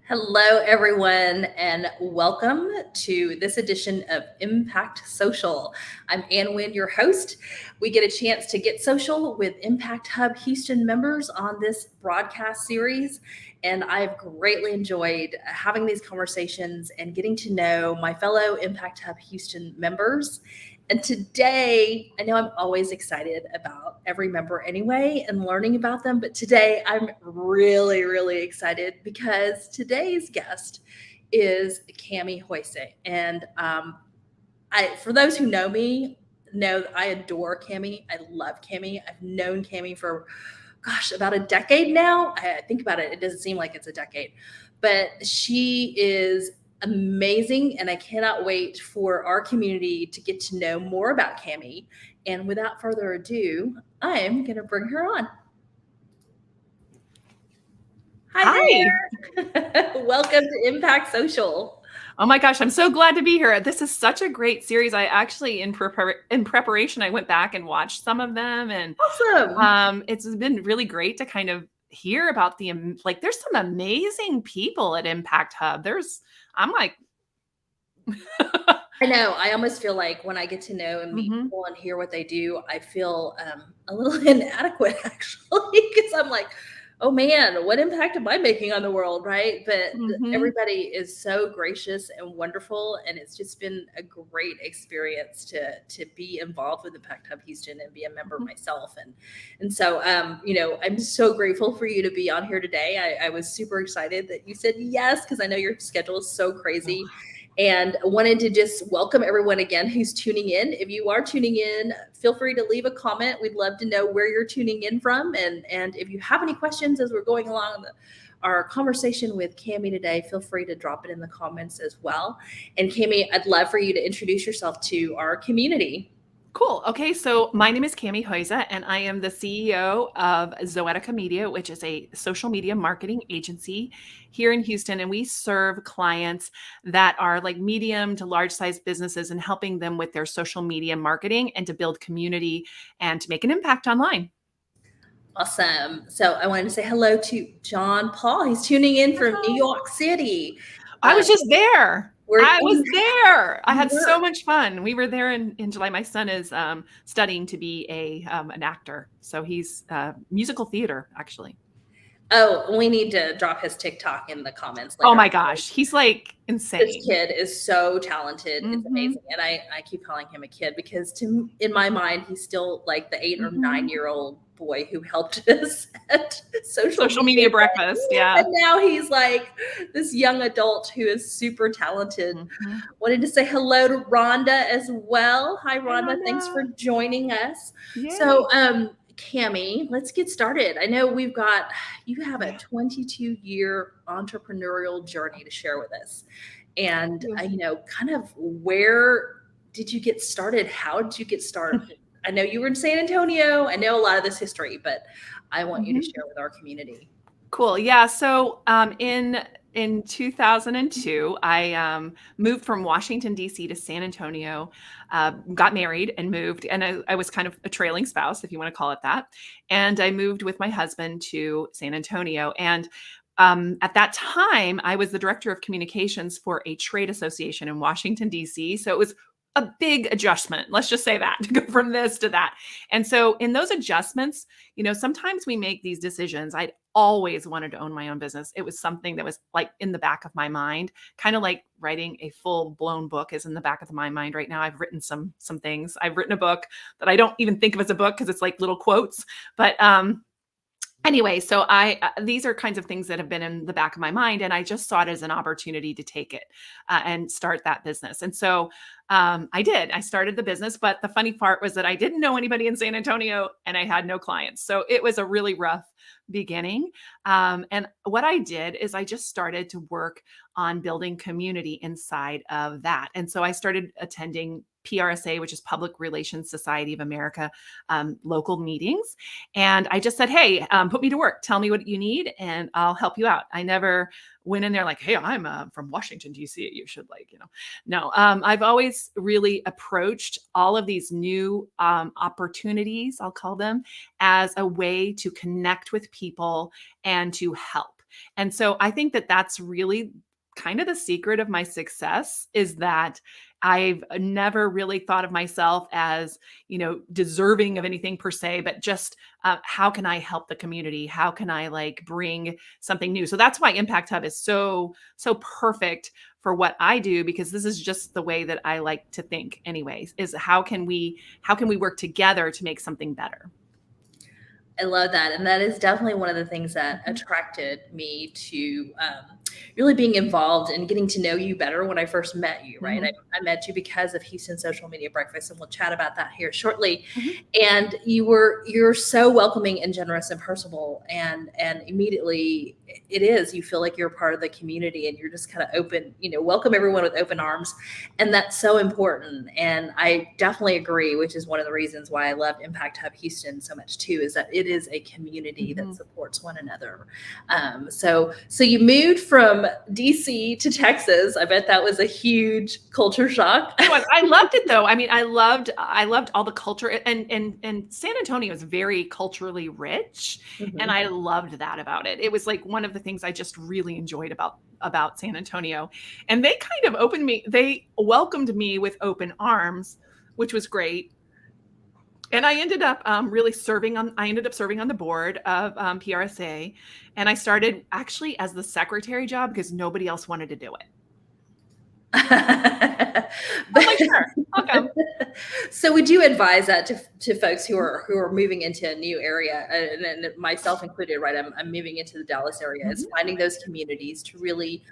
Hello, everyone, and welcome to this edition of Impact Social. I'm Ann Wynn, your host. We get a chance to get social with Impact Hub Houston members on this broadcast series, and I've greatly enjoyed having these conversations and getting to know my fellow Impact Hub Houston members. And today, I know I'm always excited about every member anyway and learning about them, but today I'm really excited because today's guest is Kami Huyse. And for those who know me, know I adore Kami. I love Kami. I've known Kami for, about a decade now. I think about it, it doesn't seem like it's a decade, but she is amazing, and I cannot wait for our community to get to know more about Kami. And without further ado, I'm going to bring her on. Hi. There. Welcome to Impact Social. Oh my gosh, I'm so glad to be here. This is such a great series. I actually, in preparation, I went back and watched some of them, and awesome. It's been really great to kind of hear about there's some amazing people at Impact Hub. I'm like, I know. I almost feel like when I get to know and meet people and hear what they do, I feel a little inadequate actually, because I'm like, oh man, what impact am I making on the world, right? But everybody is so gracious and wonderful, and it's just been a great experience to be involved with Impact Hub Houston and be a member myself. And so, I'm so grateful for you to be on here today. I was super excited that you said yes, because I know your schedule is so crazy. And I wanted to just welcome everyone again who's tuning in. If you are tuning in, feel free to leave a comment. We'd love to know where you're tuning in from. And if you have any questions as we're going along our conversation with Kami today, feel free to drop it in the comments as well. And Kami, I'd love for you to introduce yourself to our community. Cool. Okay, so my name is Kami Huyse, and I am the CEO of Zoetica Media, which is a social media marketing agency here in Houston. And we serve clients that are like medium to large size businesses and helping them with their social media marketing and to build community and to make an impact online. Awesome. So I wanted to say hello to John Paul. He's tuning in from New York City. I was just there. I had so much fun. We were there in July. My son is studying to be an actor. So he's musical theater, actually. Oh, we need to drop his TikTok in the comments later. Oh my gosh. He's like insane. This kid is so talented. It's amazing. And I keep calling him a kid because in my mind, he's still like the 8 or 9-year-old boy who helped us at social media breakfast. Yeah. And now he's like this young adult who is super talented. Wanted to say hello to Rhonda as well. Hi, Rhonda. Thanks for joining us. Yay. So, Kami, let's get started. I know you have a 22-year entrepreneurial journey to share with us. And, kind of where did you get started? How did you get started? I know you were in San Antonio. I know a lot of this history, but I want you to share with our community. Cool. Yeah. So in 2002, I moved from Washington, D.C. to San Antonio, got married and moved. And I was kind of a trailing spouse, if you want to call it that. And I moved with my husband to San Antonio. And at that time, I was the director of communications for a trade association in Washington, D.C. So it was a big adjustment. Let's just say that, to go from this to that. And so in those adjustments, sometimes we make these decisions. I'd always wanted to own my own business. It was something that was like in the back of my mind, kind of like writing a full blown book is in the back of my mind right now. I've written some things. I've written a book that I don't even think of as a book because it's like little quotes, but, anyway, so these are kinds of things that have been in the back of my mind, and I just saw it as an opportunity to take it and start that business. And so I did. I started the business, but the funny part was that I didn't know anybody in San Antonio, and I had no clients. So it was a really rough beginning. And what I did is I just started to work on building community inside of that. And so I started attending PRSA, which is Public Relations Society of America, local meetings. And I just said, hey, put me to work. Tell me what you need and I'll help you out. I never went in there like, hey, I'm from Washington, D.C. You should no. I've always really approached all of these new opportunities, I'll call them, as a way to connect with people and to help. And so I think that that's really kind of the secret of my success, is that I've never really thought of myself as, deserving of anything per se, but just how can I help the community? How can I like bring something new? So that's why Impact Hub is so perfect for what I do, because this is just the way that I like to think anyways, is how can we work together to make something better? I love that. And that is definitely one of the things that attracted me to really being involved and getting to know you better when I first met you, right? I met you because of Houston Social Media Breakfast, and we'll chat about that here shortly. And you're so welcoming and generous and personable, and immediately you feel like you're a part of the community, and you're just kind of open, welcome everyone with open arms. And that's so important. And I definitely agree, which is one of the reasons why I love Impact Hub Houston so much too, is that it is a community that supports one another. So you moved from DC to Texas. I bet that was a huge culture shock. I loved it though. I mean, I loved all the culture, and San Antonio is very culturally rich. And I loved that about it. It was like one of the things I just really enjoyed about San Antonio. And they kind of they welcomed me with open arms, which was great. And I ended up serving on the board of PRSA, and I started actually as the secretary job because nobody else wanted to do it. I'm like, sure, I'll come. So we do advise that to folks who are moving into a new area, and myself included, right? I'm moving into the Dallas area. Is finding those communities to really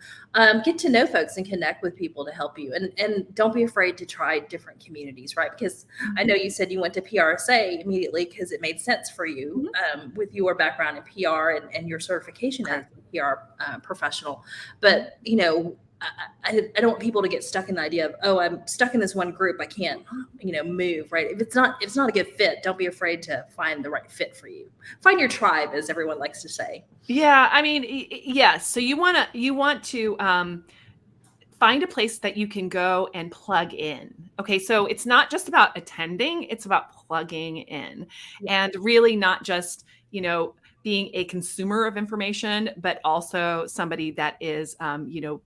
get to know folks and connect with people to help you. And don't be afraid to try different communities, right? Because I know you said you went to PRSA immediately because it made sense for you with your background in PR and your certification as a PR professional. But I don't want people to get stuck in the idea of, oh, I'm stuck in this one group, I can't, move, right? If it's not a good fit, don't be afraid to find the right fit for you. Find your tribe, as everyone likes to say. Yeah, I mean, yes. So you want to find a place that you can go and plug in. Okay, so it's not just about attending; it's about plugging in, and really not just being a consumer of information, but also somebody that is,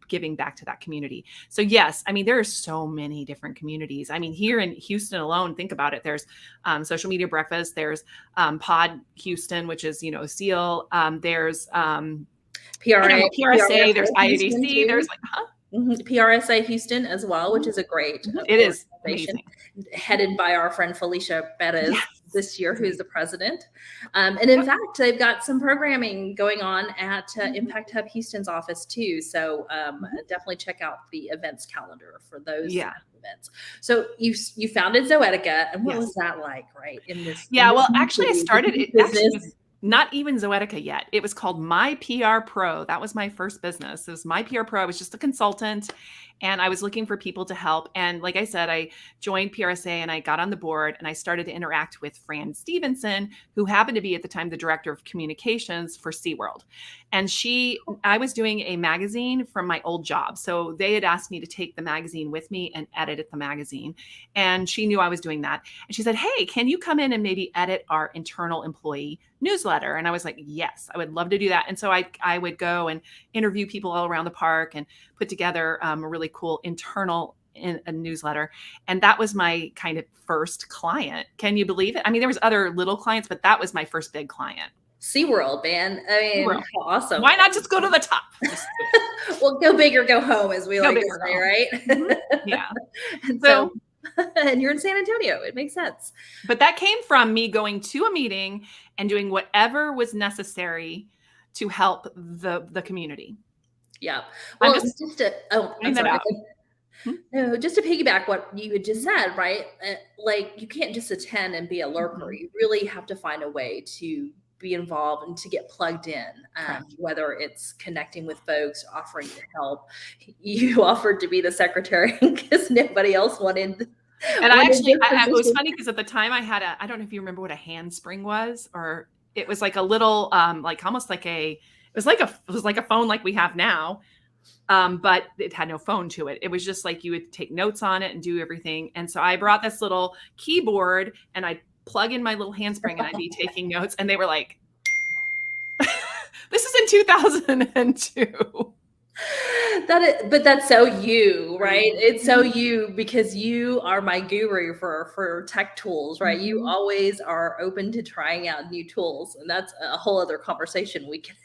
giving back to that community. So yes, I mean, there are so many different communities. I mean, here in Houston alone, think about it. There's Social Media Breakfast. There's Pod Houston, which is, SEAL. There's PRSA. There's IADC. There's like, PRSA Houston as well, which is a great organization, amazing. Headed by our friend Felicia Perez this year, who's the president. And in fact, they've got some programming going on at Impact Hub Houston's office too. So definitely check out the events calendar for those events. So you founded Zoetica, and what was that like, right? Actually, I started it. Actually, not even Zoetica yet. It was called My PR Pro. That was my first business. It was My PR Pro. I was just a consultant, and I was looking for people to help. And like I said, I joined PRSA and I got on the board, and I started to interact with Fran Stevenson, who happened to be at the time the director of communications for SeaWorld. And I was doing a magazine from my old job. So they had asked me to take the magazine with me and edit the magazine. And she knew I was doing that. And she said, hey, can you come in and maybe edit our internal employee newsletter? And I was like, yes, I would love to do that. And so I would go and interview people all around the park and put together a really cool internal a newsletter. And that was my kind of first client. Can you believe it? I mean, there was other little clients, but that was my first big client. SeaWorld, man. I mean, how awesome. Why not just go to the top? Well, go big or go home, as we like to say, right? Yeah. And so and you're in San Antonio. It makes sense. But that came from me going to a meeting and doing whatever was necessary to help the community. Yeah. Well, just to piggyback what you had just said, right? Like, you can't just attend and be a lurker. You really have to find a way to be involved and to get plugged in, whether it's connecting with folks, offering to help. You offered to be the secretary because nobody else wanted. And it was funny because at the time I had I don't know if you remember what a handspring was, or it was like a little, it was like a phone like we have now. But it had no phone to it. It was just like you would take notes on it and do everything. And so I brought this little keyboard and I'd plug in my little handspring and I'd be taking notes. And they were like, This is in 2002. But that's so you, right? It's so you because you are my guru for tech tools, right? You Mhm. always are open to trying out new tools, and that's a whole other conversation we can.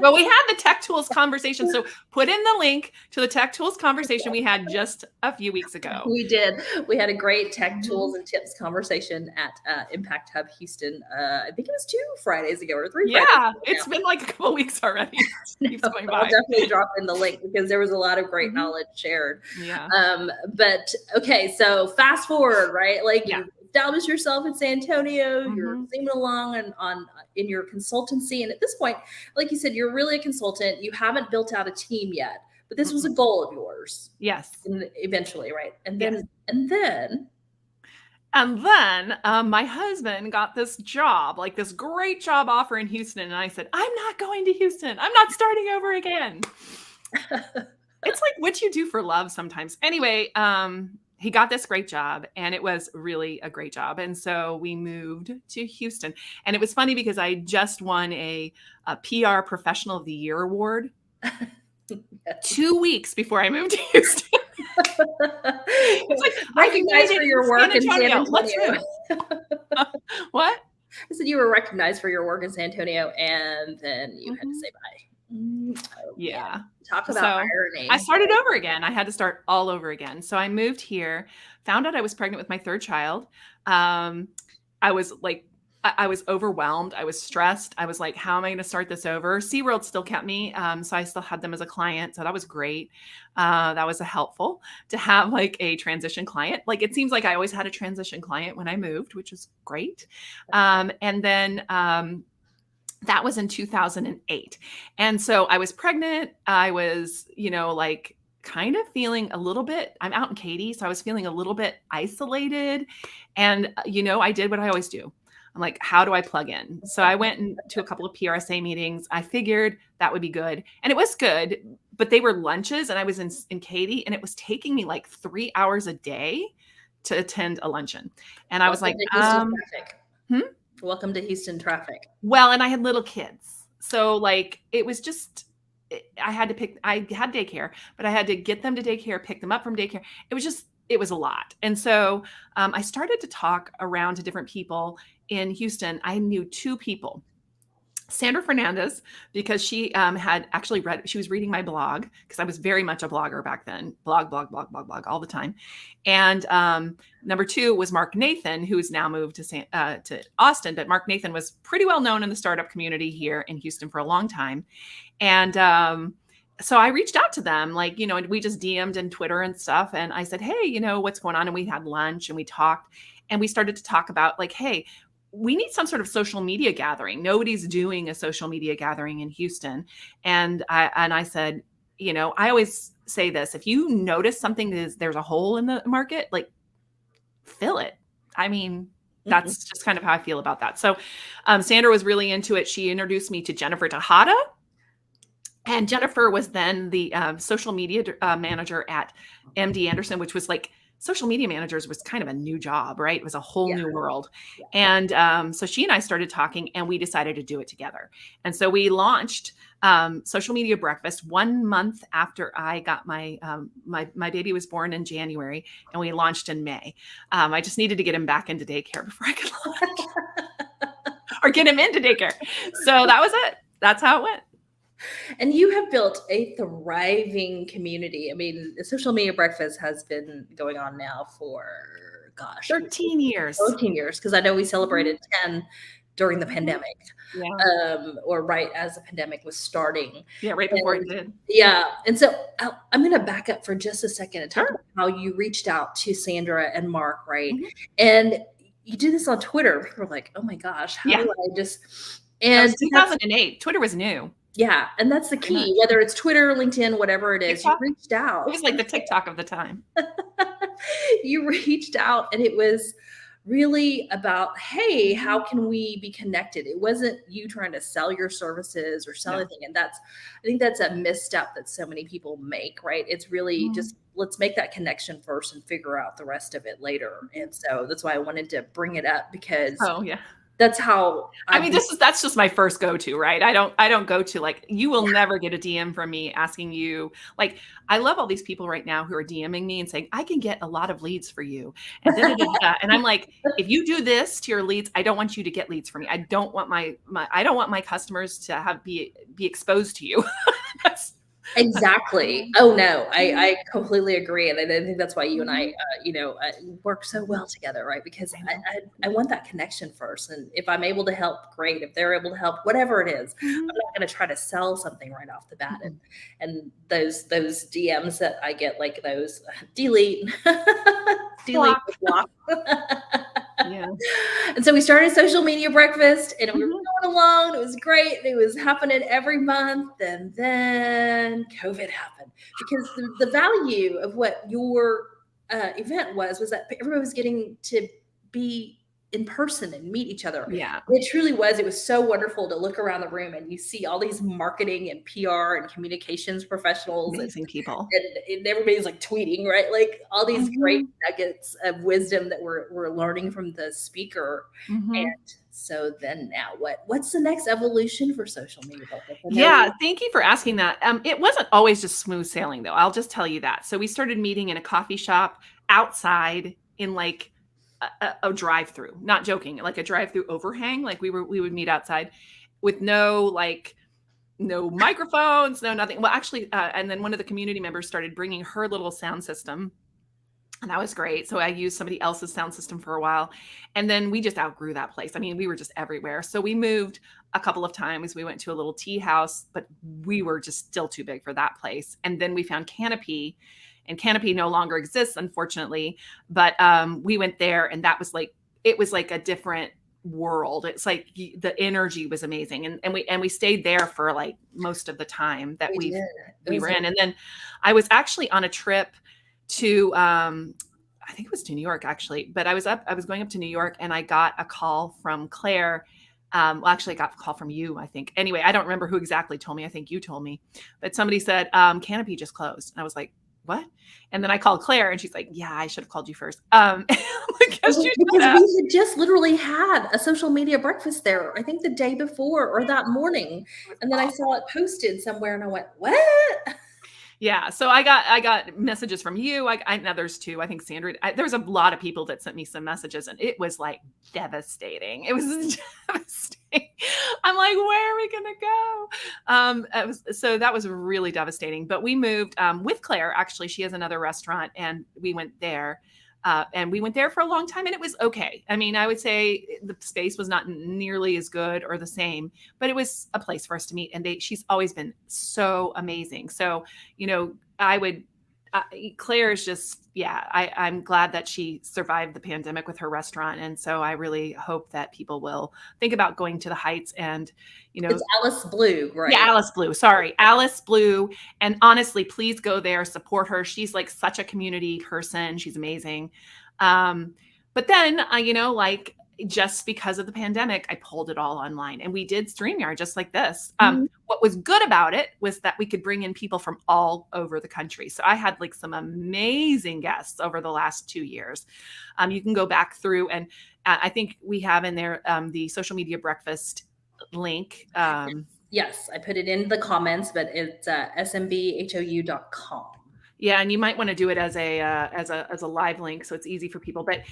Well, we had the tech tools conversation. So put in the link to the tech tools conversation we had just a few weeks ago. We did. We had a great tech tools Mhm. and tips conversation at Impact Hub Houston. I think it was 2 Fridays ago or 3 Fridays Yeah, ago it's been like a couple weeks already. Keeps now. going I'll by. definitely drop in the link because there was a lot of great Mhm. knowledge shared. Yeah. But okay, so fast forward, right? Like Yeah. you established yourself in San Antonio, you're Mhm. zooming along and on in your consultancy, and at this point, like you said, you're really a consultant. You haven't built out a team yet, but this was a Mm-mm. goal of yours, Yes. and eventually, right? Yes. And then And then my husband got this job, like this great job offer in Houston. And I said, I'm not going to Houston. I'm not starting over again. It's like what you do for love sometimes. Anyway, he got this great job and it was really a great job. And so we moved to Houston. And it was funny because I just won a PR Professional of the Year award 2 weeks before I moved to Houston. It's like, I recognized made for it in your San work in San Antonio. Let's Antonio. move. What? I said you were recognized for your work in San Antonio, and then you had to Mhm. say bye. Oh Yeah. man, talk about So I irony. started over again. I had to start all over again. So I moved here, found out I was pregnant with my third child. Um, I was like, I was overwhelmed. I was stressed. I was like, how am I going to start this over? SeaWorld still kept me. So I still had them as a client. So that was great. That was helpful to have like a transition client. Like it seems like I always had a transition client when I moved, which was great. And then that was in 2008. And so I was pregnant. I was, like kind of feeling a little bit, I'm out in Katy. So I was feeling a little bit isolated. And, I did what I always do. I'm like, how do I plug in? So I went to a couple of PRSA meetings. I figured that would be good. And it was good, but they were lunches and I was in Katy and it was taking me like 3 hours a day to attend a luncheon. And I was Welcome like, to Houston traffic. hmm? Welcome to Houston traffic. Well, and I had little kids. So like it was just I had daycare, but I had to get them to daycare, pick them up from daycare. It was a lot. And so I started to talk around to different people in Houston. I knew two people. Sandra Fernandez, because she had actually she was reading my blog because I was very much a blogger back then, blog all the time. And number two was Mark Nathan, who's now moved to Austin. But Mark Nathan was pretty well known in the startup community here in Houston for a long time. And so I reached out to them, like, we just DM'd and Twitter and stuff. And I said, hey, what's going on? And we had lunch and we talked and we started to talk about like, hey, we need some sort of social media gathering. Nobody's doing a social media gathering in Houston. And I said, I always say this, if you notice something there's a hole in the market, like fill it. I mean, that's just kind of how I feel about that. So Sandra was really into it. She introduced me to Jennifer Tejada. And Jennifer was then the social media manager at MD Anderson, which was like social media managers was kind of a new job, right? It was a whole new world. Yeah. And so she and I started talking and we decided to do it together. And so we launched Social Media Breakfast 1 month after I got my baby was born in January and we launched in May. I just needed to get him back into daycare before I could launch or get him into daycare. So that was it. That's how it went. And you have built a thriving community. I mean, Social Media Breakfast has been going on now for, 13 years. 13 years, because I know we celebrated 10 during the pandemic. Yeah. Or right as the pandemic was starting. Yeah, right before it did. Yeah. And so I'm going to back up for just a second and talk Sure. about how you reached out to Sandra and Mark, right? Mhm. And you do this on Twitter. People are like, oh my gosh, how do I just... That And was 2008. Twitter was new. yeah, and that's the key. Whether it's Twitter, LinkedIn, whatever it is, TikTok? you reached out. It was like the TikTok of the time. You reached out, and it was really about, hey, how can we be connected? It wasn't you trying to sell your services or sell anything. And I think that's a misstep that so many people make, right? It's really just, let's make that connection first and figure out the rest of it later. And so that's why I wanted to bring it up, because That's how I mean, that's just my first go-to, right? I don't go to like, you will never get a DM from me asking you, like, I love all these people right now who are DMing me and saying, I can get a lot of leads for you. And da, da, da, da. And I'm like, if you do this to your leads, I don't want you to get leads from me. I don't want I don't want my customers to be exposed to you. Exactly. Oh no, I completely agree, and I think that's why you and I, work so well together, right? Because I know. I want that connection first, and if I'm able to help, great. If they're able to help, whatever it is, I'm not going to try to sell something right off the bat. And those DMs that I get, like those, delete, delete, block. Yeah. And so we started social media breakfast, and we were Mhm. going along. It was great. It was happening every month. And then COVID happened, because the value of what your event was that everybody was getting to be in person and meet each other. Yeah. It truly was. It was so wonderful to look around the room and you see all these marketing and PR and communications professionals, Amazing people. and everybody's like tweeting, right? Like all these great Mhm. nuggets of wisdom that we're learning from the speaker. Mhm. And so then now what's the next evolution for social media? I Yeah, know. thank you for asking that. It wasn't always just smooth sailing, though. I'll just tell you that. So we started meeting in a coffee shop outside in like a drive-through. Not joking, like a drive-through overhang. Like we would meet outside with no microphones, no nothing. Well, actually, and then one of the community members started bringing her little sound system, and that was great. So I used somebody else's sound system for a while. And then we just outgrew that place. I mean, we were just everywhere. So we moved a couple of times. We went to a little tea house, but we were just still too big for that place. And then we found Canopy, and Canopy no longer exists, unfortunately. But we went there, and that was like, it was like a different world. It's like the energy was amazing. And we stayed there for like most of the time that We did. It we was were in. And then I was actually on a trip to I think it was to New York actually, but I was going up to New York and I got a call from Claire. Well, actually, I got a call from you, I think. Anyway, I don't remember who exactly told me. I think you told me, but somebody said Canopy just closed, and I was like, "What?" And then I called Claire, and she's like, "Yeah, I should have called you first." Because you because should have. we had just literally had a social media breakfast there, I think the day before or that morning. It was And then I awesome. saw it posted somewhere and I went, what? Yeah, so I got messages from you. And others too. I think Sandra. There's a lot of people that sent me some messages, and it was like devastating. It was devastating. I'm like, where are we gonna go? So that was really devastating. But we moved with Claire. Actually, she has another restaurant, and we went there. And we went there for a long time, and it was okay. I mean, I would say the space was not nearly as good or the same, but it was a place for us to meet. And she's always been so amazing. So, I would, Claire's just, yeah, I'm glad that she survived the pandemic with her restaurant. And so I really hope that people will think about going to the Heights and, It's Alice Blue, yeah, right? Alice Blue. Sorry, Alice Blue. And honestly, please go there, support her. She's like such a community person. She's amazing. But then, like just because of the pandemic, I pulled it all online, and we did StreamYard just like this. Mhm. What was good about it was that we could bring in people from all over the country. So I had like some amazing guests over the last 2 years. You can go back through, and I think we have in there the social media breakfast link. Yes, I put it in the comments, but it's smbhou.com. Yeah, and you might want to do it as a live link so it's easy for people. But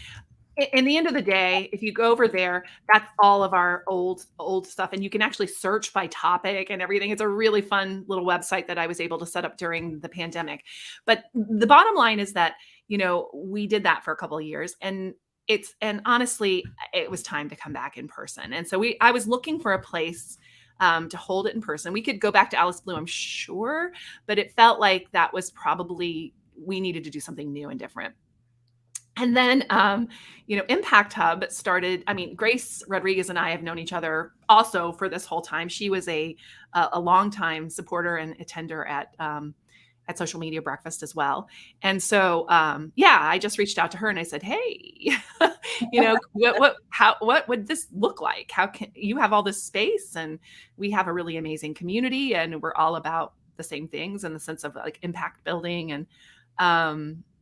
in the end of the day, if you go over there, that's all of our old stuff, and you can actually search by topic and everything. It's a really fun little website that I was able to set up during the pandemic. But the bottom line is that we did that for a couple of years, and honestly, it was time to come back in person. And so I was looking for a place to hold it in person. We could go back to Alice Blue, I'm sure, but it felt like that was probably, we needed to do something new and different. And then, Impact Hub started. I mean, Grace Rodriguez and I have known each other also for this whole time. She was a longtime supporter and attender at Social Media Breakfast as well. And so, yeah, I just reached out to her and I said, "Hey, what would this look like? How can you have all this space, and we have a really amazing community, and we're all about the same things in the sense of like impact building." And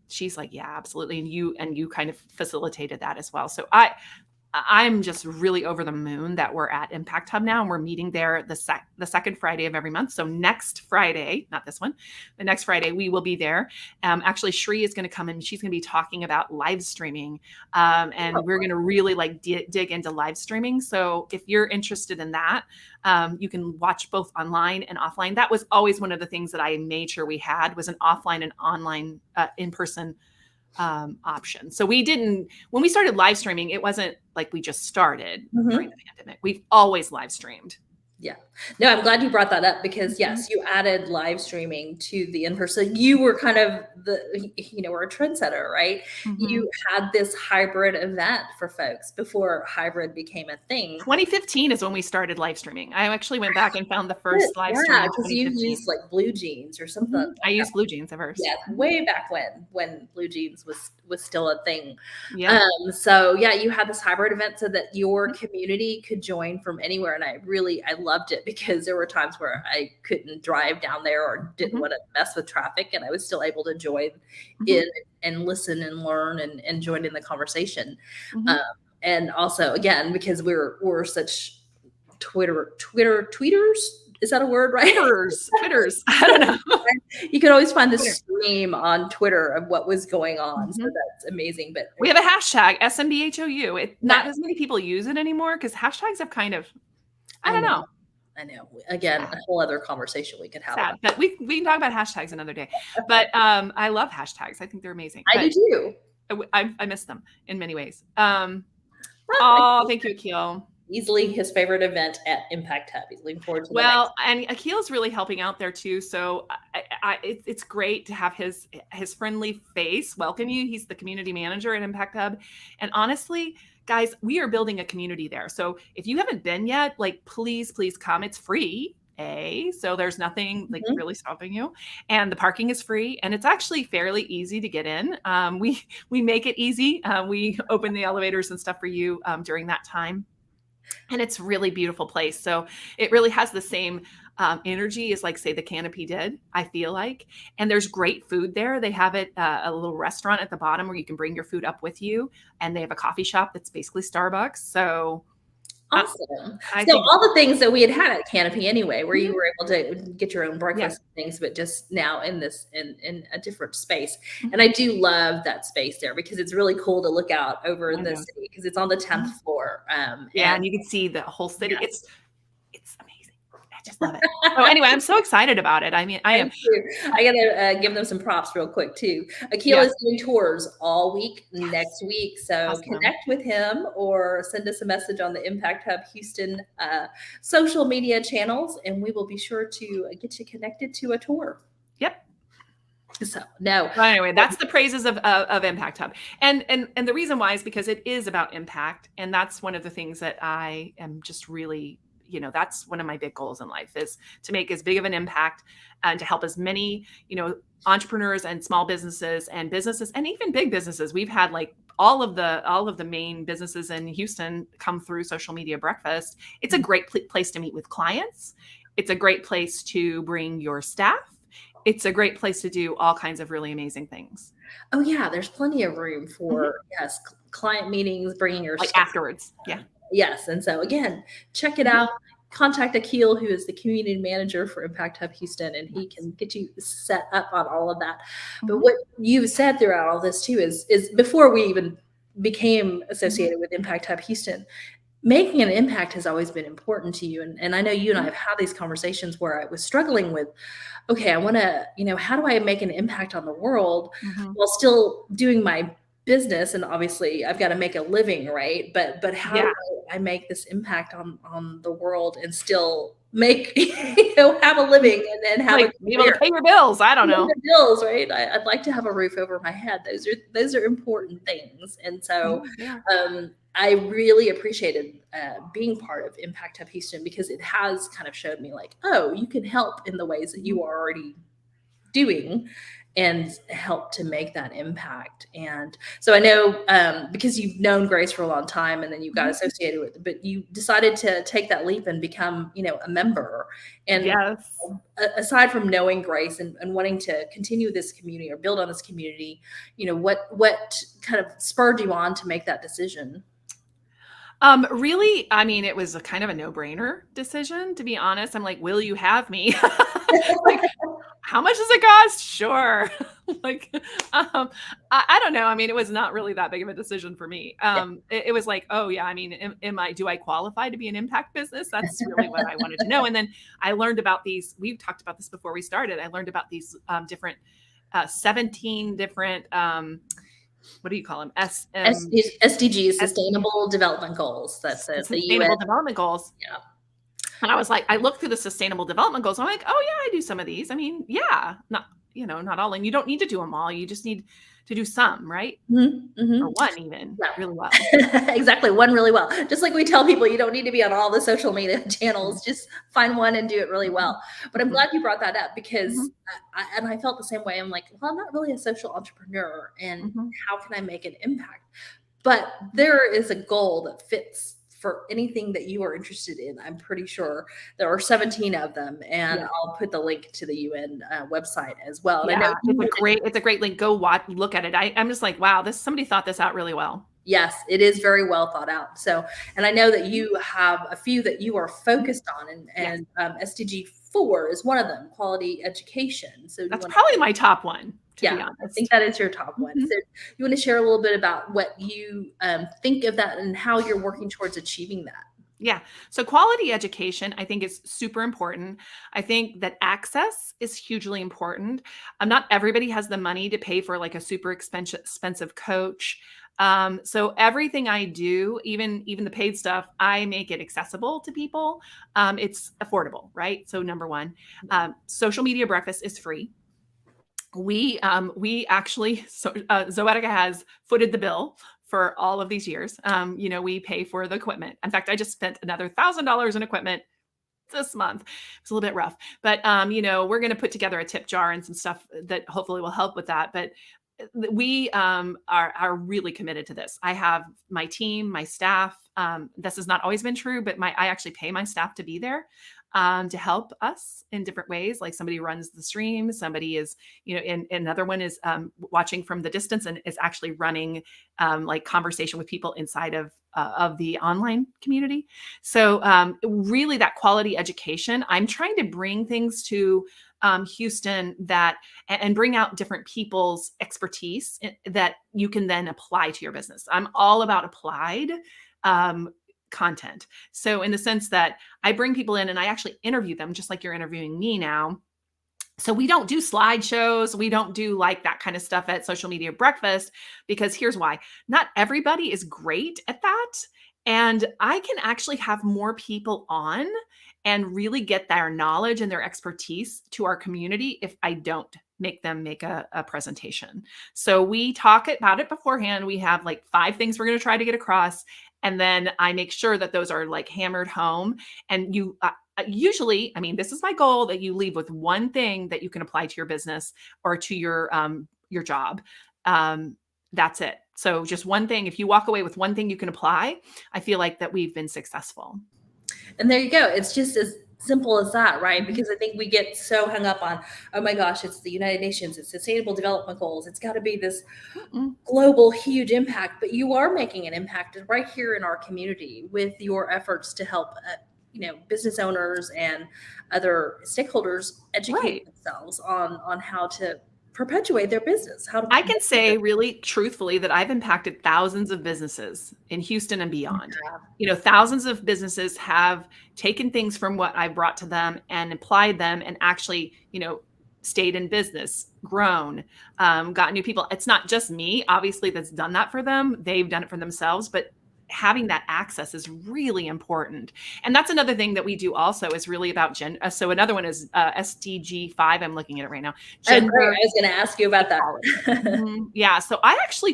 she's like, "Yeah, absolutely." And you kind of facilitated that as well. So I'm just really over the moon that we're at Impact Hub now, and we're meeting there the second Friday of every month. So next Friday, not this one, the next Friday, we will be there. Actually, Shri is going to come and she's going to be talking about live streaming, and we're going to really like dig into live streaming. So if you're interested in that, you can watch both online and offline. That was always one of the things that I made sure we had was an offline and online in-person option. So when we started live streaming, it wasn't like we just started during the pandemic. We've always live streamed. Yeah. No, I'm glad you brought that up because yes, you added live streaming to the in-person. You were kind of we're a trendsetter, right? You had this hybrid event for folks before hybrid became a thing. 2015 is when we started live streaming. I actually went back and found the first live stream. Yeah, because you used like Blue Jeans or something. Like I used Blue Jeans at first. Yeah, way back when Blue Jeans was still a thing. Yeah. So yeah, you had this hybrid event so that your community could join from anywhere, and I loved it because there were times where I couldn't drive down there or didn't want to mess with traffic, and I was still able to join in and listen and learn and join in the conversation. And also, again, because we're such tweeters. Is that a word, right? Twitters. I don't know. You could always find the stream on Twitter of what was going on. So that's amazing. But we have a hashtag SMBHOU. Not as many people use it anymore because hashtags have kind of, I don't know. I know. Again, a whole other conversation we could have. Sad, but we can talk about hashtags another day. But I love hashtags. I think they're amazing. I do too. I miss them in many ways. Thank you, Akil. Easily his favorite event at Impact Hub. He's looking forward to the and Akil's really helping out there too. So it's great to have his friendly face welcome you. He's the community manager at Impact Hub. And honestly, guys, we are building a community there. So if you haven't been yet, like, please come. It's free. So there's nothing like really stopping you, and the parking is free, and it's actually fairly easy to get in. We make it easy. We open the elevators and stuff for you during that time. And it's a really beautiful place. So it really has the same energy as, like, say, the Canopy did, I feel like. And there's great food there. They have a little restaurant at the bottom where you can bring your food up with you. And they have a coffee shop that's basically Starbucks. So awesome. So all the things that we had at Canopy anyway, where you were able to get your own breakfast and things, but just now in a different space. And I do love that space there because it's really cool to look out over the city because it's on the 10th floor. And you can see the whole city. Yes. It's amazing. I just love it. So anyway, I'm so excited about it. I mean, I am. I gotta give them some props real quick too. Akil is doing tours all week next week, so connect with him or send us a message on the Impact Hub Houston social media channels, and we will be sure to get you connected to a tour. Yep. So no. Well, anyway, that's the praises of Impact Hub, and the reason why is because it is about impact, and that's one of the things that I am just really. That's one of my big goals in life is to make as big of an impact and to help as many, entrepreneurs and small businesses and even big businesses. We've had like all of the main businesses in Houston come through Social Media Breakfast. It's a great place to meet with clients. It's a great place to bring your staff. It's a great place to do all kinds of really amazing things. Oh yeah. There's plenty of room for client meetings, bringing your staff afterwards. Yeah. Yes. And so again, check it out. Contact Akil, who is the community manager for Impact Hub Houston, and he can get you set up on all of that. But what you've said throughout all this too is before we even became associated with Impact Hub Houston, making an impact has always been important to you. And I know you and I have had these conversations where I was struggling with, okay, I want to, how do I make an impact on the world while still doing my business? And obviously I've got to make a living, right? But how do I make this impact on the world and still make, have a living and then have be able to pay your bills. I don't know. Bills, right? I'd like to have a roof over my head. Those are important things. And so I really appreciated being part of Impact Hub Houston because it has kind of showed me like, oh, you can help in the ways that you are already doing and help to make that impact. And so I know because you've known Grace for a long time and then you got associated with it, but you decided to take that leap and become, a member. And aside from knowing Grace and wanting to continue this community or build on this community, what kind of spurred you on to make that decision? Really, I mean, it was a kind of a no-brainer decision, to be honest. I'm like, "Will you have me?" Like, "How much does it cost?" "Sure." Like, I don't know. I mean, it was not really that big of a decision for me. Yeah. It was like, "Oh, yeah, I mean, do I qualify to be an impact business?" That's really what I wanted to know. And then I learned about these, we talked about this before we started. I learned about these, different, 17 different, what do you call them? SDGs, Sustainable Development Goals. That's the UN. Sustainable development goals. Yeah. And I was like, I looked through the sustainable development goals. I'm like, oh yeah, I do some of these. I mean, yeah, not, not all. And you don't need to do them all. You just need to do some, right? Mhm, Or mhm. one even Yeah. really well. Exactly, one really well. Just like we tell people, you don't need to be on all the social media Mhm. channels, just find one and do it really well. But I'm Mhm. glad you brought that up because Mhm. I felt the same way. I'm like, well, I'm not really a social entrepreneur, and Mhm. how can I make an impact? But there is a goal that fits for anything that you are interested in. I'm pretty sure there are 17 of them, and Yeah. I'll put the link to the UN website as well. And I know Yeah. you It's a great link. Go watch, look at it. I'm just like, wow, somebody thought this out really well. Yes, it is very well thought out. So, and I know that Mhm. you have a few that you are Mhm. focused on, and Yes. SDG 4 is one of them, quality education. So, you That's want to, probably my top one, to be yeah, I think honest. that is your top one. Mhm. So, you want to share a little bit about what you think of that and how you're working towards achieving that? Yeah. So quality education, I think, is super important. I think that access is hugely important. Not everybody has the money to pay for like a super expensive coach. So everything I do, even the paid stuff, I make it accessible to people. It's affordable, right? So number one, social media breakfast is free. We actually, so Zoetica has footed the bill for all of these years. We pay for the equipment. In fact, I just spent another $1,000 in equipment this month. It's a little bit rough, but we're going to put together a tip jar and some stuff that hopefully will help with that. But we are really committed to this. I have my team, my staff. This has not always been true, but I actually pay my staff to be there, to help us in different ways. Like somebody runs the stream, somebody is, and another one is, watching from the distance and is actually running, like conversation with people inside of the online community. So really, that quality education. I'm trying to bring things to, Houston, that and bring out different people's expertise that you can then apply to your business. I'm all about applied, um, content. So in the sense that I bring people in and I actually interview them, just like you're interviewing me now. So we don't do slideshows. We don't do like that kind of stuff at social media breakfast, because here's why. Not everybody is great at that. And I can actually have more people on and really get their knowledge and their expertise to our community if I don't make them make a presentation. So we talk about it beforehand. We have like 5 things we're going to try to get across. And then I make sure that those are like hammered home. And usually, I mean, this is my goal, that you leave with one thing that you can apply to your business or to your job. That's it. So just one thing. If you walk away with one thing you can apply, I feel like that we've been successful. And there you go. It's just as simple as that, right? Mhm. Because I think we get so hung up on, oh my gosh, it's the United Nations, it's Sustainable Development Goals, it's got to be this Mm-mm. global huge impact, but you are making an impact right here in our community with your efforts to help business owners and other stakeholders educate Right. themselves on how to perpetuate their business, how to I can promote their say really truthfully that I've impacted thousands of businesses in Houston and beyond. Thousands of businesses have taken things from what I brought to them and applied them and actually, stayed in business, grown, got new people. It's not just me, obviously, that's done that for them. They've done it for themselves, but having that access is really important. And that's another thing that we do also, is really about gender. So another one is, SDG 5. I'm looking at it right now. Oh, great. Gender I was going to ask you about equality. that. Mhm. Yeah, so I actually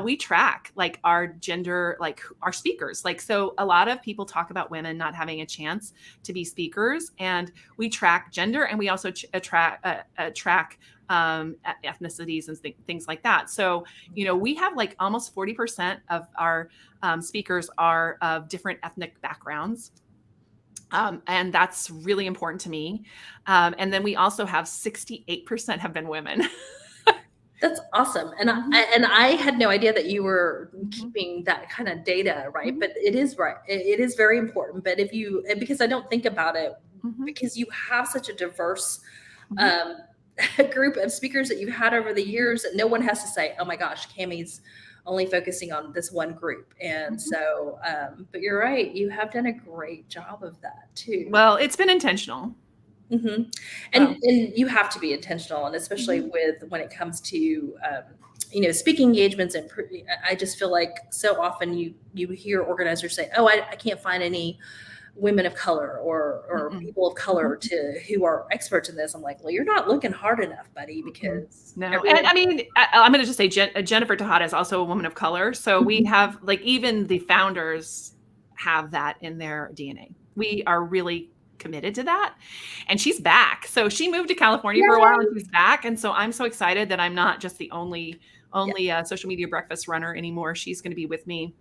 we track like our gender, like our speakers. Like, so a lot of people talk about women not having a chance to be speakers, and we track gender, and we also track, ethnicities and things like that. So, we have like almost 40% of our, speakers are of different ethnic backgrounds. And that's really important to me. And then we also have 68% have been women. That's awesome. And Mhm. I had no idea that you were Mhm. keeping that kind of data, right? Mhm. But it is right. It is very important. But if you, and because I don't think about it, Mhm. because you have such a diverse Mhm. um, group of speakers that you've had over the Mhm. years, that no one has to say, "Oh my gosh, Kami's only focusing on this one group." And Mhm. so, but you're right. You have done a great job of that too. Well, it's been intentional. hmm So, and you have to be intentional, and especially mhm. with when it comes to speaking engagements. And I just feel like so often you hear organizers say, "Oh, I can't find any women of color or Mm-mm. people of Mhm. color to who are experts in this." I'm like, well, you're not looking hard enough, buddy, Mm-mm. because No, and everyone. I mean, I'm going to just say Jennifer Tejada is also a woman of color. So we Mhm. have like even the founders have that in their DNA. We are really committed to that, and she's back. So she moved to California for a while, and Yay! she's back. And so I'm so excited that I'm not just the only Yeah. social media breakfast runner anymore. She's going to be with me.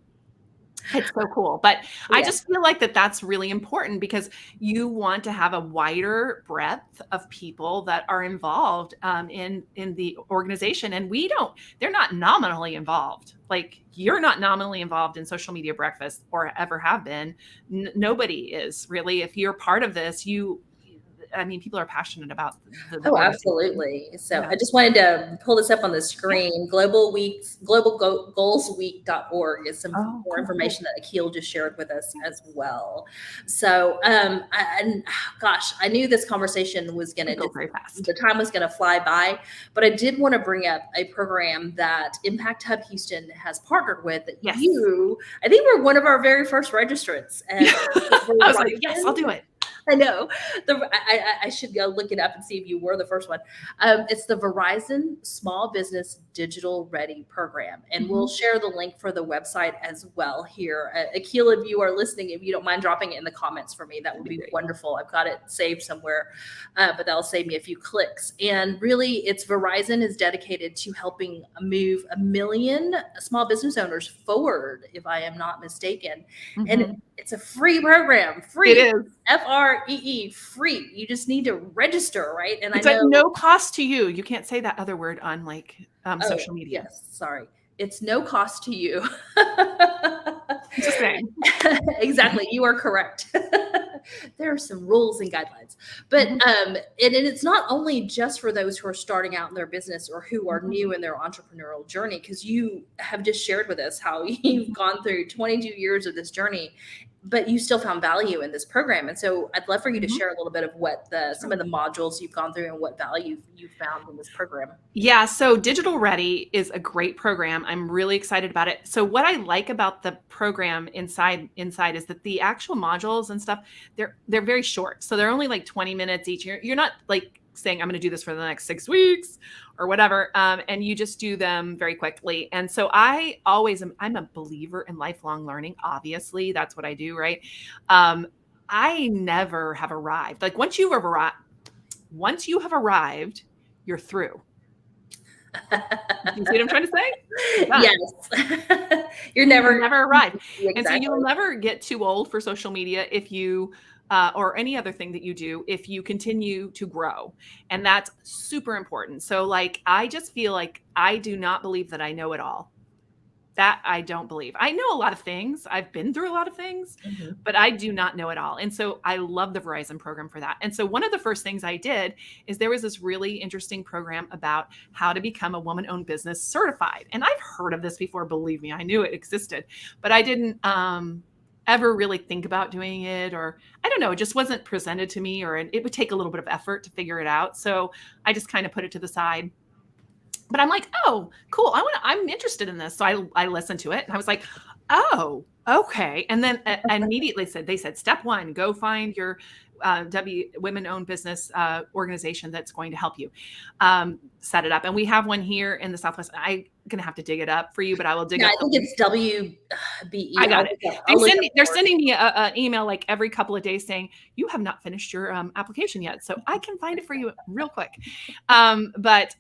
It's so cool. But I Yeah. just feel like that's really important because you want to have a wider breadth of people that are involved in the organization. And they're not nominally involved. Like you're not nominally involved in social media breakfast or ever have been. Nobody is really. If you're part of this, I mean, people are passionate about the Oh, organization. absolutely. So Yeah. I just wanted to pull this up on the screen. Goalsweek.org is some Oh, more cool, cool. information that Akil just shared with us Yeah. as well. So, and gosh, I knew this conversation was going It'll to go just, very fast. the time was going to fly by, but I did want to bring up a program that Impact Hub Houston has partnered with that Yes. I think we're one of our very first registrants, and I was like, yes, I'll do it. I know. I should go look it up and see if you were the first one. It's the Verizon Small Business Digital Ready Program. And we'll Mhm. share the link for the website as well here. Akil, if you are listening, if you don't mind dropping it in the comments for me, that That'd would be be great. wonderful. I've got it saved somewhere, but that'll save me a few clicks. And really, it's Verizon is dedicated to helping move 1 million small business owners forward, if I am not mistaken. And Mhm. it's a free program, It free. is. FREE, free. You just need to register, right? And I It's at know, no cost to you. You can't say that other word on like oh, social media. yes, sorry. It's no cost to you. Just saying. Exactly. You are correct. There are some rules and guidelines. But Mhm. and it's not only just for those who are starting out in their business or who are Mhm. new in their entrepreneurial journey, because you have just shared with us how you've Mhm. gone through 22 years of this journey, but you still found value in this program. And so I'd love for you to Mhm. share a little bit of what the some Sure. of the modules you've gone through and what value you found in this program. Yeah, so Digital Ready is a great program. I'm really excited about it. So what I like about the program inside is that the actual modules and stuff, they're very short. So they're only like 20 minutes each. You're not like saying I'm going to do this for the next 6 weeks or whatever, and you just do them very quickly. And so I'm a believer in lifelong learning. Obviously, that's what I do, right? Um, I never have arrived. Like once you have arrived, you're through. Do you see what I'm trying to say? You're done. Yes. You're You never never arrive. And so exactly. you'll never get too old for social media if you or any other thing that you do if you continue to grow. And that's super important. So like I just feel like I do not believe that I know it all. That I don't believe. I know a lot of things. I've been through a lot of things, Mhm. but I do not know it all. And so I love the Verizon program for that. And so one of the first things I did is there was this really interesting program about how to become a woman-owned business certified. And I've heard of this before, believe me. I knew it existed, but I didn't ever really think about doing it, or I don't know, it just wasn't presented to me, or it would take a little bit of effort to figure it out. So I just kind of put it to the side, but I'm like, oh, cool. I'm interested in this. So I listened to it and I was like, oh, okay. And then immediately they said, step one, go find your women owned business organization that's going to help you set it up. And we have one here in the Southwest. I'm going to have to dig it up for you, but I will dig Yeah, I up the think link. it's WBE. I got it. I'll look up They're for it. sending me an email like every couple of days saying you have not finished your application yet, so I can find it for you real quick. But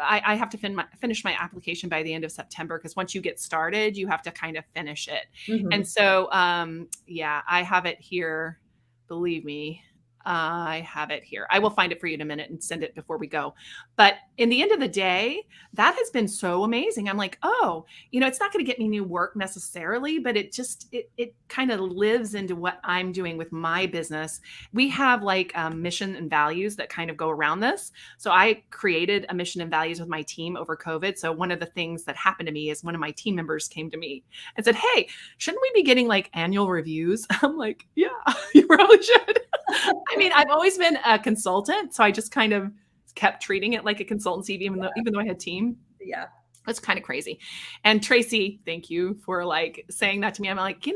I have to finish my application by the end of September because once you get started, you have to kind of finish it. And Mhm. so yeah, I have it here. Believe me, I have it here. I will find it for you in a minute and send it before we go. But in the end of the day, that has been so amazing. I'm like, oh, it's not going to get me new work necessarily, but it kind of lives into what I'm doing with my business. We have like mission and values that kind of go around this. So I created a mission and values with my team over COVID. So one of the things that happened to me is one of my team members came to me and said, hey, shouldn't we be getting like annual reviews? I'm like, yeah, you probably should. I mean, I've always been a consultant, so I just kind of kept treating it like a consultancy, even though I had team. Yeah. That's kind of crazy. And Tracy, thank you for like saying that to me. I'm like,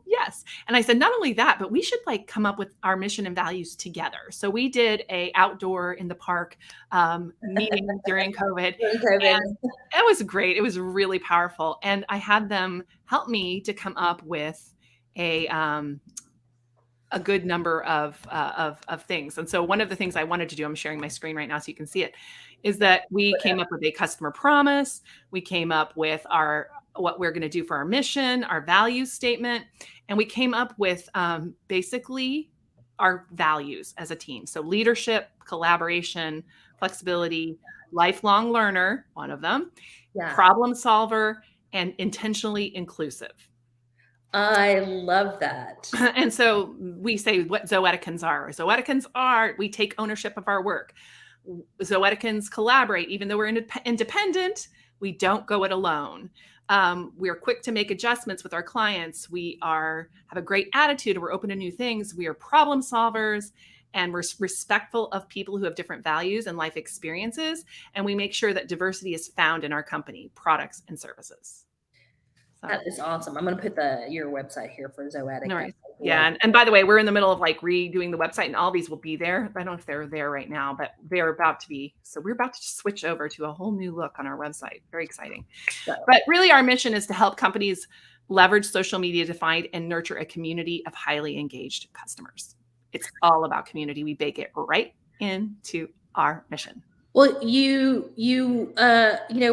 yes. And I said, not only that, but we should like come up with our mission and values together. So we did a outdoor in the park meeting during COVID. And it was great. It was really powerful. And I had them help me to come up with a good number of things. And so one of the things I wanted to do, I'm sharing my screen right now so you can see it, is that we came up with a customer promise. We came up with what we're going to do for our mission, our value statement, and we came up with basically our values as a team. So leadership, collaboration, flexibility, lifelong learner, one of them, problem solver, and intentionally inclusive. I love that. And so we say what Zoeticans are. Zoeticans are, we take ownership of our work. Zoeticans collaborate. Even though we're independent, we don't go it alone. We're quick to make adjustments with our clients. We have a great attitude. We're open to new things. We are problem solvers, and we're respectful of people who have different values and life experiences. And we make sure that diversity is found in our company, products, and services. That is awesome. I'm going to put your website here for Zoetic. Right. Yeah. And by the way, we're in the middle of like redoing the website, and all these will be there. I don't know if they're there right now, but they're about to be. So we're about to switch over to a whole new look on our website. Very exciting. But really our mission is to help companies leverage social media to find and nurture a community of highly engaged customers. It's all about community. We bake it right into our mission. Well, you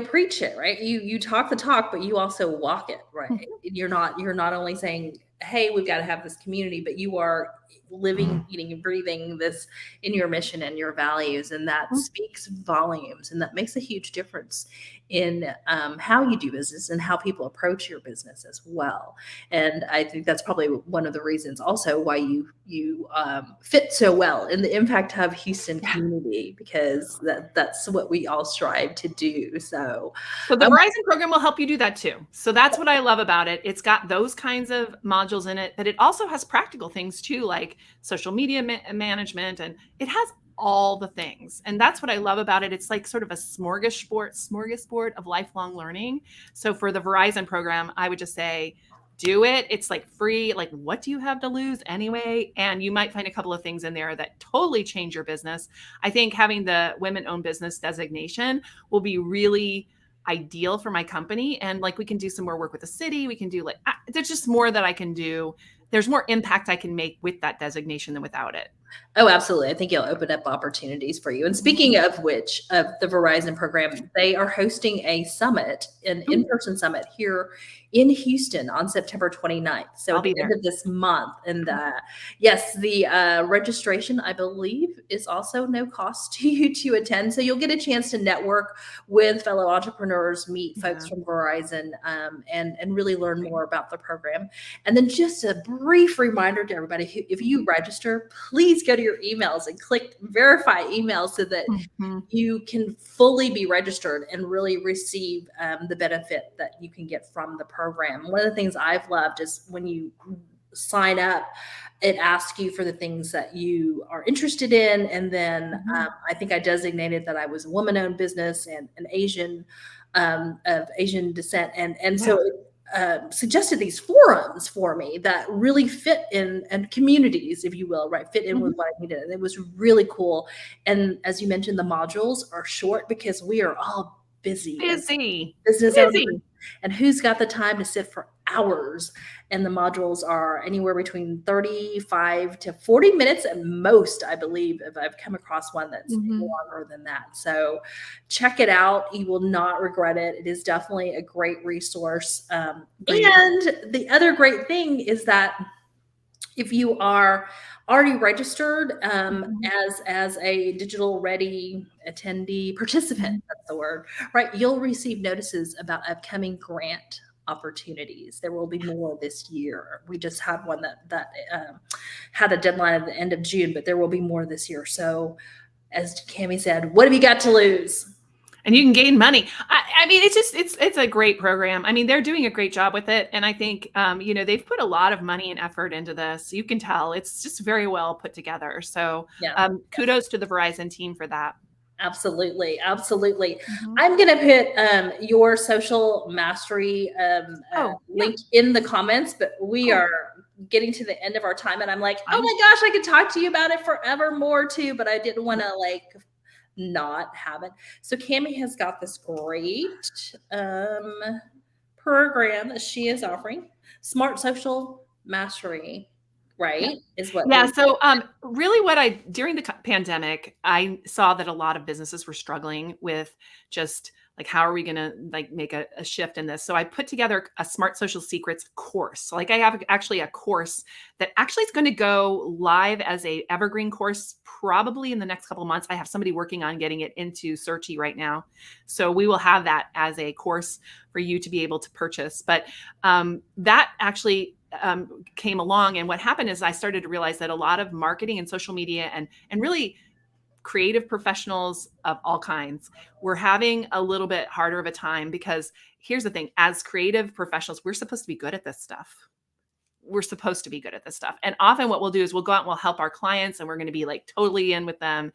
preach it, right? You talk the talk, but you also walk it, right? Mm-hmm. You're not only saying, hey, we've got to have this community, but you are living, eating, and breathing this in your mission and your values. And that mm-hmm. speaks volumes, and that makes a huge difference in how you do business and how people approach your business as well. And I think that's probably one of the reasons also why you fit so well in the Impact Hub Houston community, because that's what we all strive to do. So the Verizon program will help you do that too. So that's what I love about it. It's got those kinds of modules in it, but it also has practical things too, like social media management, and it has all the things. And that's what I love about it. It's like sort of a smorgasbord of lifelong learning. So for the Verizon program, I would just say, do it. It's like free. Like, what do you have to lose anyway? And you might find a couple of things in there that totally change your business. I think having the women-owned business designation will be really ideal for my company. And like, we can do some more work with the city. We can do there's just more that I can do. There's more impact I can make with that designation than without it. Oh, absolutely. I think it'll open up opportunities for you. And speaking of which, of the Verizon program, they are hosting a summit, an in-person summit here in Houston on September 29th. So at the end of this month. And yes, the registration, I believe, is also no cost to you to attend. So you'll get a chance to network with fellow entrepreneurs, meet folks from Verizon, and really learn more about the program. And then just a brief reminder to everybody, if you register, please go to your emails and click verify emails so that you can fully be registered and really receive the benefit that you can get from the program. One of the things I've loved is when you sign up, it asks you for the things that you are interested in. And then I think I designated that I was a woman-owned business and an Asian of Asian descent. And so it suggested these forums for me that really fit in, and communities, if you will, right, fit in with what I needed. And it was really cool. And as you mentioned, the modules are short because we are all busy. Business owners, and who's got the time to sit for hours? And the modules are anywhere between 35 to 40 minutes at most, I believe, if I've come across one that's longer than that. So check it out. You will not regret it. It is definitely a great resource. And the other great thing is that If you are already registered Mhm. as a digital ready attendee participant, Mhm. that's the word, right? You'll receive notices about upcoming grant opportunities. There will be more this year. We just had one that had a deadline at the end of June, but there will be more this year. So, as Cami said, what have you got to lose? And you can gain money. I mean, it's a great program. I mean, they're doing a great job with it, and I think they've put a lot of money and effort into this. You can tell it's just very well put together. So Yeah. kudos to the Verizon team for that. Absolutely, absolutely. Mhm. I'm gonna put your social mastery Oh yeah, link in the comments, but we cool. are getting to the end of our time, and I'm like, I oh know. my gosh, I could talk to you about it forever more too, but I didn't want Yep. to like not have it. So Cami has got this great program that she is offering, Smart Social Mastery, Yeah. right? Is what Yeah. we're So, really, during the pandemic, I saw that a lot of businesses were struggling with just like, how are we going to like make a shift in this? So, I put together a Smart Social Secrets course. So, like, I have actually a course that actually is going to go live as a evergreen course probably in the next couple of months. I have somebody working on getting it into Searchy right now, so we will have that as a course for you to be able to purchase. But that actually came along, and what happened is I started to realize that a lot of marketing and social media and really creative professionals of all kinds were having a little bit harder of a time, because here's the thing: as creative professionals, we're supposed to be good at this stuff. We're supposed to be good at this stuff. And often what we'll do is we'll go out and we'll help our clients, and we're going to be like totally in with them,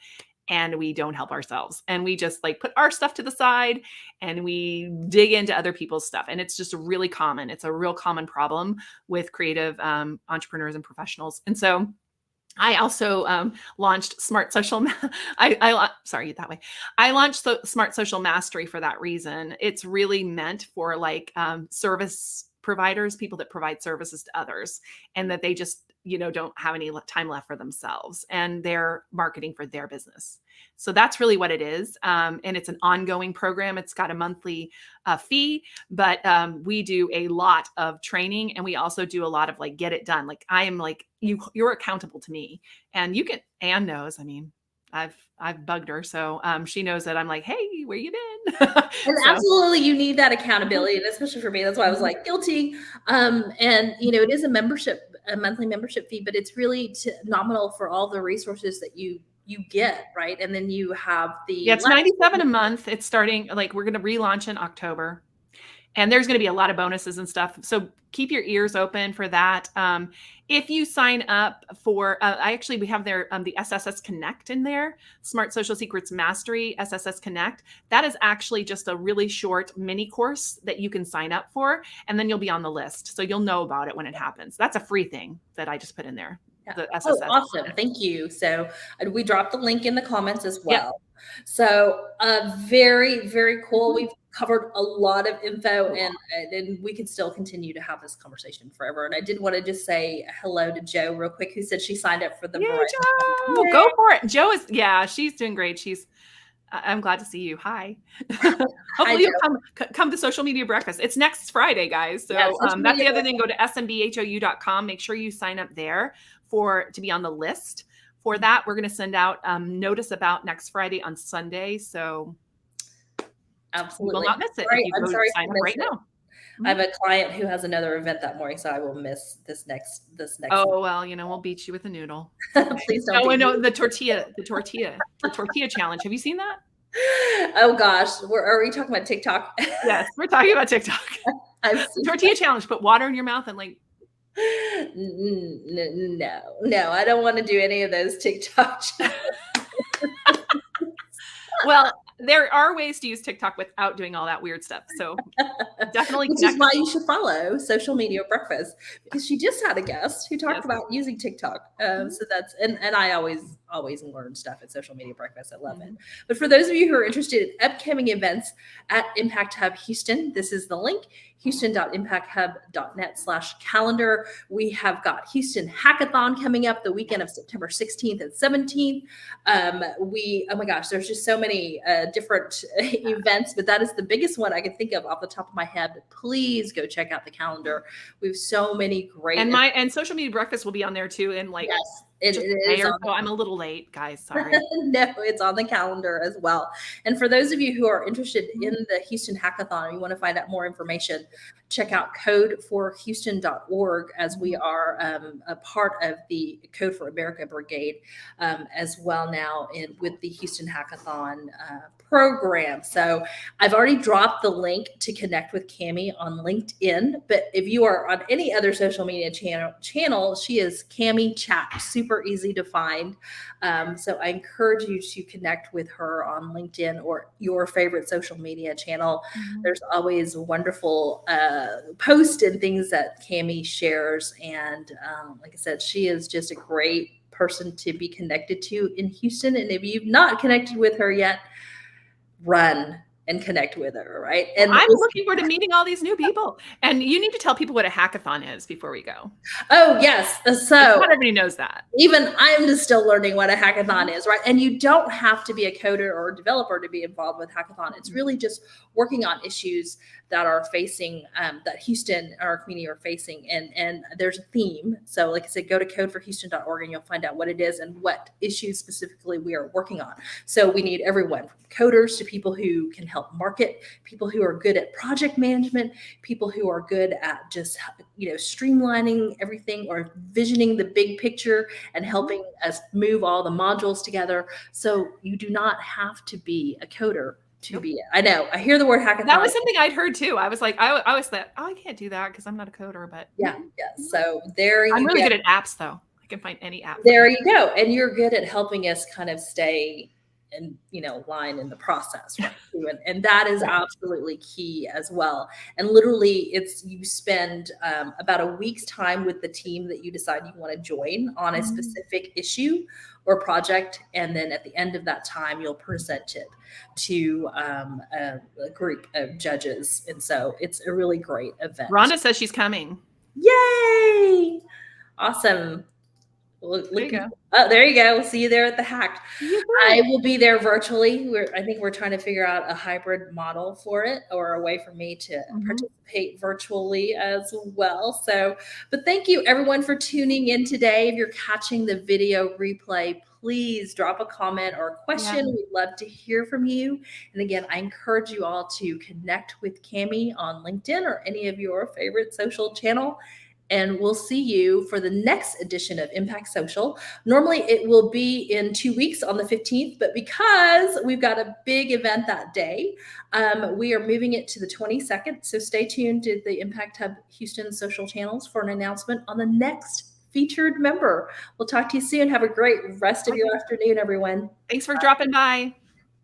and we don't help ourselves, and we just like put our stuff to the side and we dig into other people's stuff. And it's just really common. It's a real common problem with creative entrepreneurs and professionals. And so I also launched Smart Social. Sorry, that way. I launched Smart Social Mastery for that reason. It's really meant for like service providers, people that provide services to others, and that they just don't have any time left for themselves, and they're marketing for their business. So that's really what it is, and it's an ongoing program. It's got a monthly fee, but we do a lot of training, and we also do a lot of like get it done. Like I am like you're accountable to me, and you can. Anne knows. I mean, I've bugged her, so she knows that I'm like, hey, where you been? And So absolutely, you need that accountability, and especially for me, that's why I was mhm. like guilty. And it is a monthly membership fee, but it's really nominal for all the resources that you get, right? And then you have Yeah, the it's 97 a month. It's starting like we're going to relaunch in October. And there's going to be a lot of bonuses and stuff. So keep your ears open for that. If you sign up for, we have the SSS Connect in there, Smart Social Secrets Mastery SSS Connect. That is actually just a really short mini course that you can sign up for, and then you'll be on the list. So you'll know about it when it happens. That's a free thing that I just put in there, Yeah. the Oh, SSS awesome. Connect. Thank you. So we dropped the link in the comments as Yep. well. So very, very cool. Mhm. We've covered a lot of info, Cool. and we could still continue to have this conversation forever. And I did want to just say hello to Joe real quick, who said she signed up for the Yay, Verizon. Joe! Yay. Go for it. Joe is, yeah, she's doing great. I'm glad to see you. Hi. Hi, Hopefully you'll Joe. come to Social Media Breakfast. It's next Friday, guys. Yeah, So social that's media. the other thing. Go to smbhou.com. Make sure you sign up there to be on the list for that. We're going to send out notice about next Friday on Sunday. So you will Absolutely. not miss it if you I'm go sorry sign to up miss right it. now. I Mhm. have a client who has another event that morning, so I will miss this next Oh, well, we'll beat you with a noodle. Please don't Oh, be I know mean. the tortilla challenge. Have you seen that? Oh gosh, are we talking about TikTok? Yes, we're talking about TikTok. I've The seen tortilla challenge. Put water in your mouth and like. no, I don't want to do any of those TikTok challenges. Well, there are ways to use TikTok without doing all that weird stuff. So definitely Which is connect why with me. you should follow Social Media Breakfast, because she just had a guest who talked Yes. about using TikTok. Mhm. So that's and I always always learn stuff at Social Media Breakfast. I love it. But for those of you who are interested in upcoming events at Impact Hub Houston, this is the link, houston.impacthub.net/calendar. We have got Houston Hackathon coming up the weekend of September 16th and 17th. Oh my gosh, there's just so many different events, but that is the biggest one I can think of off the top of my head. But please go check out the calendar. We have so many great and Social Media Breakfast will be on there too. And like, yes, it is. So I'm a little late, guys. Sorry. No, it's on the calendar as well. And for those of you who are interested in the Houston Hackathon and you want to find out more information, check out codeforhouston.org, as we are a part of the Code for America Brigade as well now with the Houston Hackathon program. So I've already dropped the link to connect with Kami on LinkedIn, but if you are on any other social media channel, she is Kami Chat, super easy to find. So I encourage you to connect with her on LinkedIn or your favorite social media channel. There's always wonderful posts and things that Kami shares. And like I said, she is just a great person to be connected to in Houston. And if you've not connected with her yet, run and connect with her, right? And I'm looking forward to meeting all these new people. And you need to tell people what a hackathon is before we go. Oh, yes. So not everybody knows that. Even I'm just still learning what a hackathon is, right? And you don't have to be a coder or a developer to be involved with hackathon. It's really just working on issues that are facing, that Houston and our community are facing. And there's a theme. So like I said, go to codeforhouston.org and you'll find out what it is and what issues specifically we are working on. So we need everyone, from coders to people who can help market, people who are good at project management, people who are good at just, streamlining everything or visioning the big picture and helping us move all the modules together. So you do not have to be a coder to be it. I know. I hear the word hackathon. That was something I'd heard too. I was like, I always thought, I can't do that because I'm not a coder, but yeah. So there you go. I'm really good at apps though. I can find any app. There you go. And you're good at helping us kind of stay in, line in the process, right? And that is absolutely key as well. And literally you spend about a week's time with the team that you decide you want to join on a specific issue or project. And then at the end of that time, you'll present it to a group of judges. And so it's a really great event. Rhonda says she's coming. Yay! Awesome. There you go. Oh, there you go. We'll see you there at the Hacked. I will be there virtually. I think we're trying to figure out a hybrid model for it, or a way for me to participate virtually as well. So, but thank you everyone for tuning in today. If you're catching the video replay, please drop a comment or a question. We'd love to hear from you. And again, I encourage you all to connect with Kami on LinkedIn or any of your favorite social channel. And we'll see you for the next edition of Impact Social. Normally it will be in 2 weeks on the 15th, but because we've got a big event that day, we are moving it to the 22nd. So stay tuned to the Impact Hub Houston social channels for an announcement on the next featured member. We'll talk to you soon. Have a great rest of your afternoon, everyone. Thanks for dropping by.